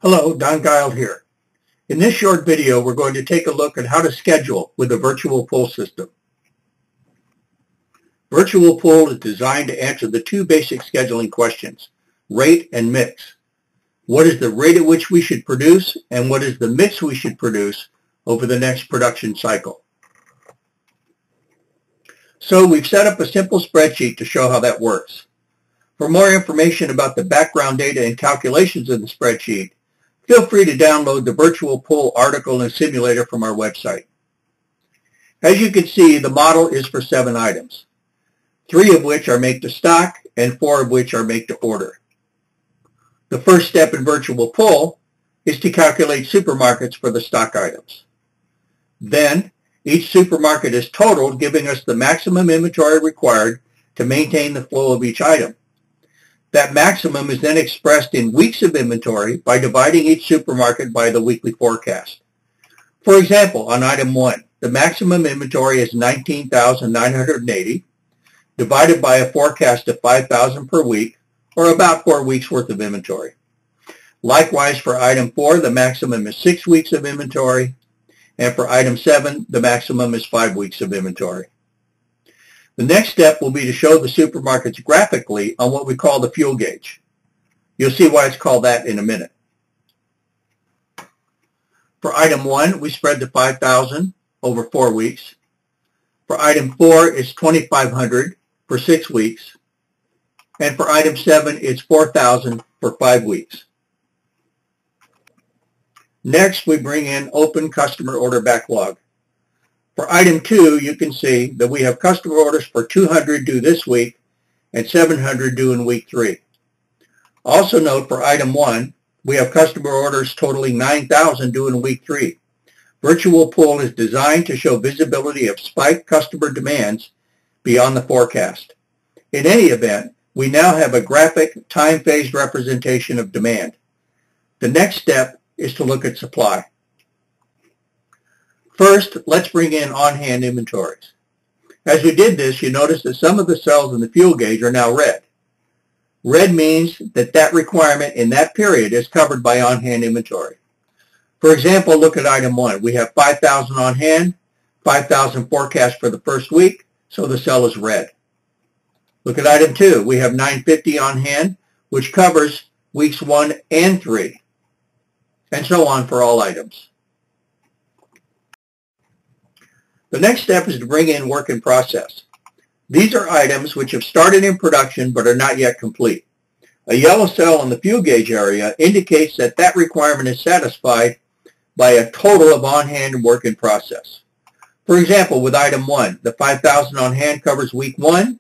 Hello, Don Guile here. In this short video, we're going to take a look at how to schedule with the Virtual Pull system. Virtual Pull is designed to answer the two basic scheduling questions, rate and mix. What is the rate at which we should produce, and what is the mix we should produce over the next production cycle? So we've set up a simple spreadsheet to show how that works. For more information about the background data and calculations in the spreadsheet, feel free to download the Virtual Pull article and simulator from our website. As you can see, the model is for 7 items, 3 of which are make to stock and 4 of which are make to order. The first step in Virtual Pull is to calculate supermarkets for the stock items. Then, each supermarket is totaled, giving us the maximum inventory required to maintain the flow of each item. That maximum is then expressed in weeks of inventory by dividing each supermarket by the weekly forecast. For example, on item 1, the maximum inventory is 19,980 divided by a forecast of 5,000 per week, or about 4 weeks worth of inventory. Likewise, for item 4, the maximum is 6 weeks of inventory, and for item 7, the maximum is 5 weeks of inventory. The next step will be to show the supermarkets graphically on what we call the fuel gauge. You'll see why it's called that in a minute. For item 1, we spread the 5,000 over 4 weeks. For item 4, it's 2,500 for 6 weeks. And for item 7, it's 4,000 for 5 weeks. Next, we bring in open customer order backlog. For item 2, you can see that we have customer orders for 200 due this week and 700 due in week 3. Also note for item 1, we have customer orders totaling 9,000 due in week 3. Virtual Pull is designed to show visibility of spiked customer demands beyond the forecast. In any event, we now have a graphic time-phased representation of demand. The next step is to look at supply. First, let's bring in on-hand inventories. As we did this, you notice that some of the cells in the fuel gauge are now red. Red means that that requirement in that period is covered by on-hand inventory. For example, look at item 1. We have 5,000 on hand, 5,000 forecast for the first week, so the cell is red. Look at item 2. We have 950 on hand, which covers weeks 1 and 3, and so on for all items. The next step is to bring in work in process. These are items which have started in production but are not yet complete. A yellow cell in the fuel gauge area indicates that that requirement is satisfied by a total of on-hand and work in process. For example, with item 1, the 5,000 on hand covers week 1,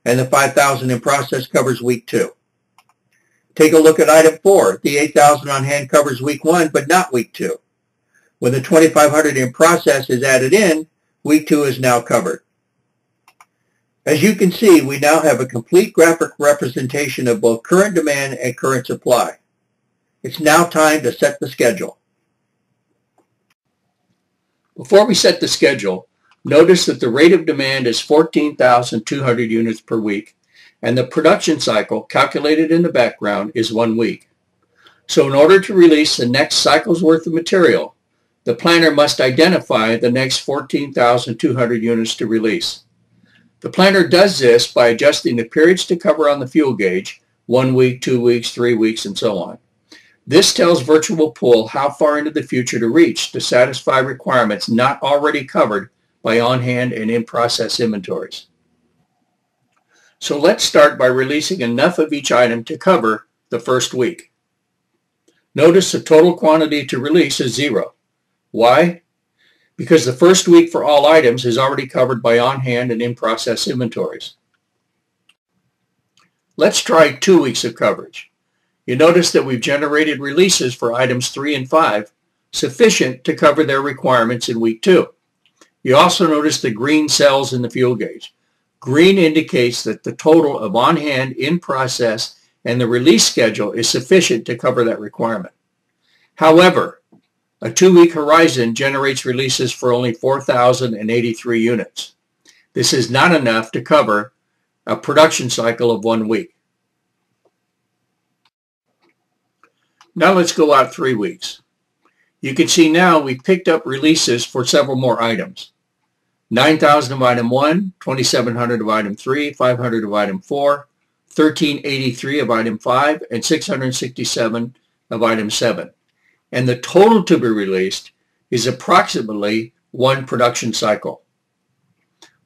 and the 5,000 in process covers week 2. Take a look at item 4. The 8,000 on hand covers week 1, but not week 2. When the 2,500 in process is added in, week 2 is now covered. As you can see, we now have a complete graphic representation of both current demand and current supply. It's now time to set the schedule. Before we set the schedule, notice that the rate of demand is 14,200 units per week, and the production cycle, calculated in the background, is 1 week. So in order to release the next cycle's worth of material, the planner must identify the next 14,200 units to release. The planner does this by adjusting the periods to cover on the fuel gauge, 1 week, 2 weeks, 3 weeks, and so on. This tells Virtual Pull how far into the future to reach to satisfy requirements not already covered by on-hand and in-process inventories. So let's start by releasing enough of each item to cover the first week. Notice the total quantity to release is 0. Why? Because the first week for all items is already covered by on-hand and in-process inventories. Let's try 2 weeks of coverage. You notice that we've generated releases for items 3 and 5, sufficient to cover their requirements in week 2. You also notice the green cells in the fuel gauge. Green indicates that the total of on-hand, in-process, and the release schedule is sufficient to cover that requirement. However, a 2-week horizon generates releases for only 4,083 units. This is not enough to cover a production cycle of 1 week. Now let's go out 3 weeks. You can see now we've picked up releases for several more items. 9,000 of item 1, 2,700 of item 3, 500 of item 4, 1,383 of item 5, and 667 of item 7. And the total to be released is approximately 1 production cycle.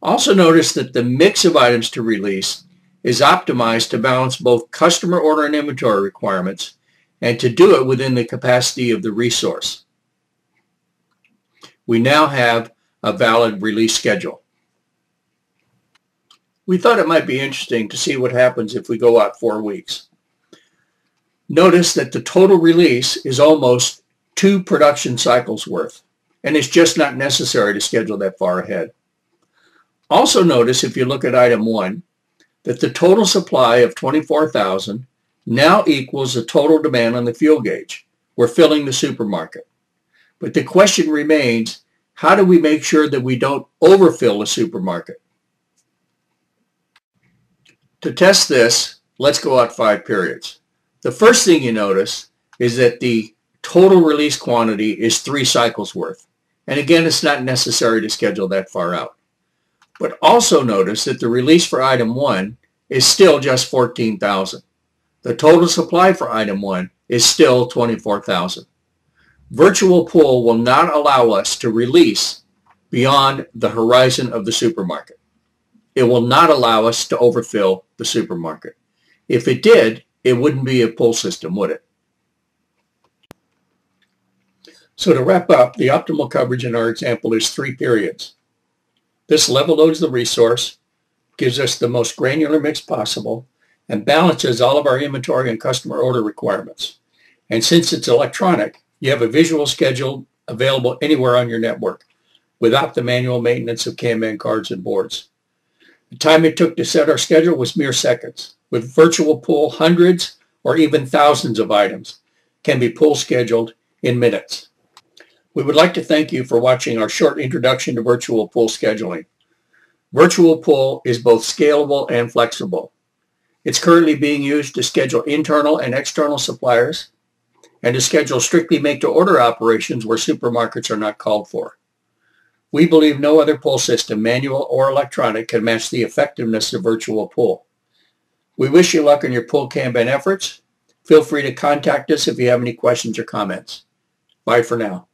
Also notice that the mix of items to release is optimized to balance both customer order and inventory requirements and to do it within the capacity of the resource. We now have a valid release schedule. We thought it might be interesting to see what happens if we go out 4 weeks. Notice that the total release is almost 2 production cycles worth, and it's just not necessary to schedule that far ahead. Also notice, if you look at item 1, that the total supply of 24,000 now equals the total demand on the fuel gauge. We're filling the supermarket. But the question remains, how do we make sure that we don't overfill the supermarket? To test this, let's go out 5 periods. The first thing you notice is that the total release quantity is 3 cycles worth. And again, it's not necessary to schedule that far out. But also notice that the release for item 1 is still just 14,000. The total supply for item 1 is still 24,000. Virtual Pull will not allow us to release beyond the horizon of the supermarket. It will not allow us to overfill the supermarket. If it did, it wouldn't be a pull system, would it? So to wrap up, the optimal coverage in our example is 3 periods. This level loads the resource, gives us the most granular mix possible, and balances all of our inventory and customer order requirements. And since it's electronic, you have a visual schedule available anywhere on your network without the manual maintenance of Kanban cards and boards. The time it took to set our schedule was mere seconds. With Virtual Pull, hundreds or even thousands of items can be pull scheduled in minutes. We would like to thank you for watching our short introduction to Virtual Pull scheduling. Virtual Pull is both scalable and flexible. It's currently being used to schedule internal and external suppliers and to schedule strictly make-to-order operations where supermarkets are not called for. We believe no other pull system, manual or electronic, can match the effectiveness of Virtual Pull. We wish you luck in your pull Kanban efforts. Feel free to contact us if you have any questions or comments. Bye for now.